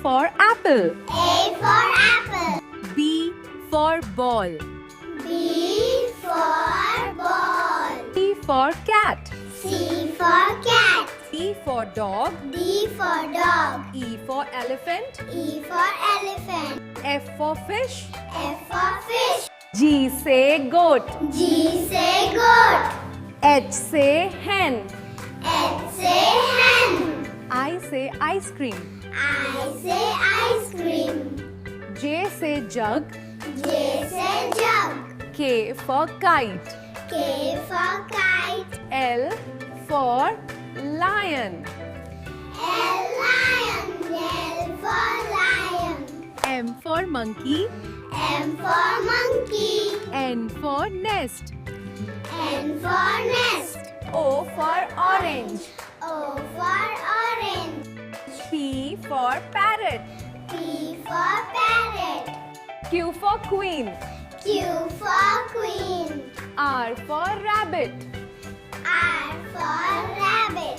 for apple. A for apple. B for ball. B for ball. C for cat. C for cat. D for dog. D for dog. E for elephant. E for elephant. F for fish. F for fish. G say goat. G say goat. H say hen. H say hen. I say ice cream. I say ice cream. J say jug. J say jug. K for kite. K for kite. L for lion. L lion. L for lion. M for monkey. M for monkey. N for nest. N for nest. O for orange. O for orange. P for parrot. P for parrot. Q for queen. Q for queen. R for rabbit. R for rabbit.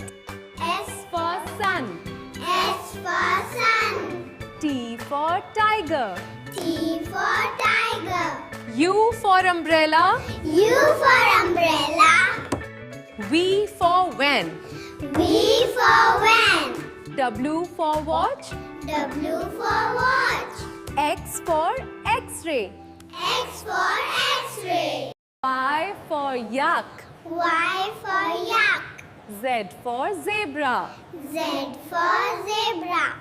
S for sun. S for sun. T for tiger. T for tiger. U for umbrella. U for umbrella. V for van. V for van. W for watch. W for watch. X for x-ray. X for x-ray. Y for yak. Y for yak. Z for zebra. Z for zebra.